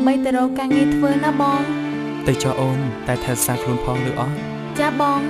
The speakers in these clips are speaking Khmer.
ដើម្បីទៅរកការងារធ្វើណាបងទៅចោអូនតែថែរក្សាខ្លួនផងឬអត់ចាបង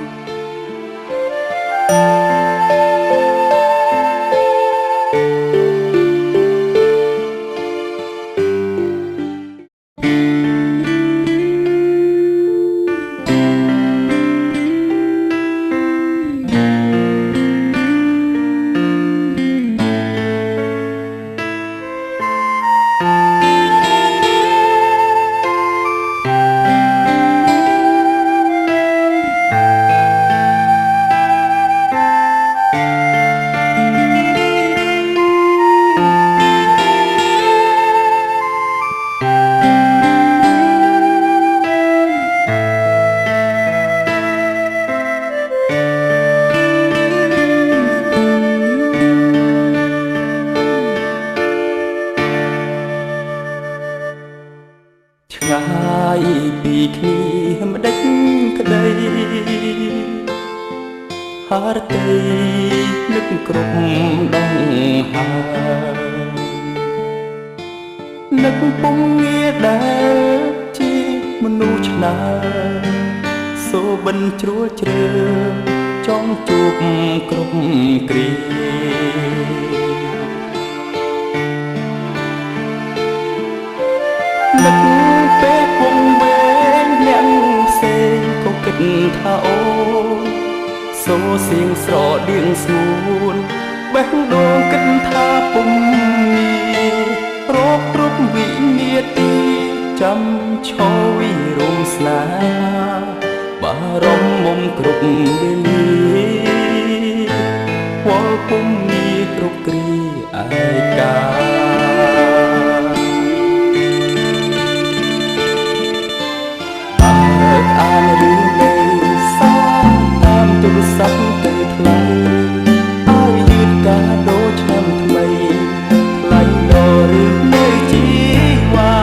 ឆ្ងាយពីគ្នាម្ដេចក្ដីហារតីនឹកគ្រប់ដងហើនឹកពុំងាដែលជាមនុស្សឆ្នើសូបិនជ្រួលជ្រើចង់ជួបគ្រប់គ្រានឹកពេលវងវែងអ្នកផ្សេងក៏គិតថាអូនសូរសៀងស្រដៀងស្ងួនបេះដូងគិតថាពុំមានរកគ្រប់វិនាទីចាំឈរវិរមស្នេហាបារម្ភមុំគ្រប់វេលាវល់ពុំមានគ្រប់គ្រាឯកាអានរឿងលេសារតាមទូរស័ព្ទទៅថ្លៃឲ្យយឺតកាដូឆ្នាំថ្មីថ្លៃដល់រឿងនៅជីវ៉ា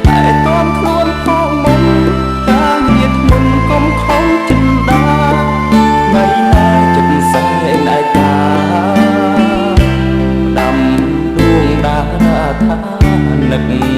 តែតនខ្លួនផងមុនការងារធ្ងន់កុំខំចិនដាថ្ងៃណាចិត្តសែនឯកាដាំដួងដាថានឹក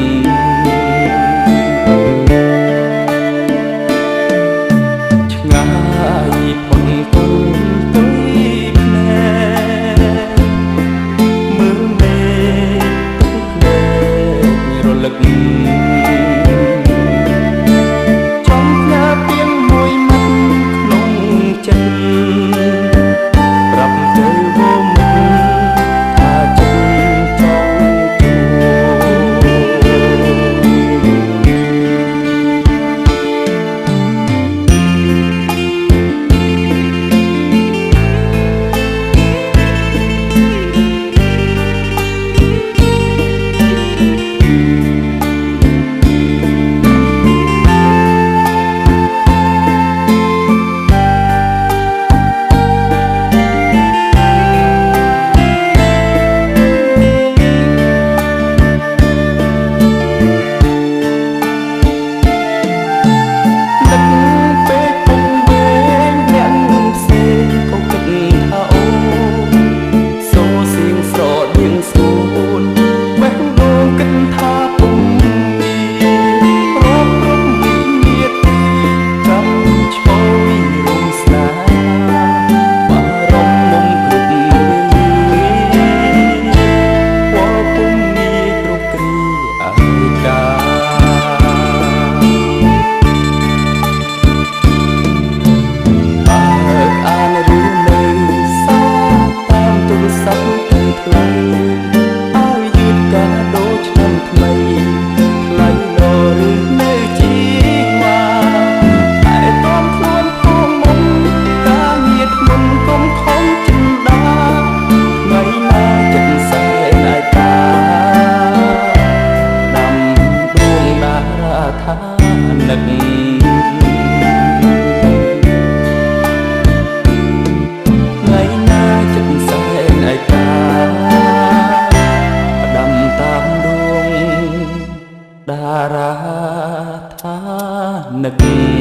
នឹក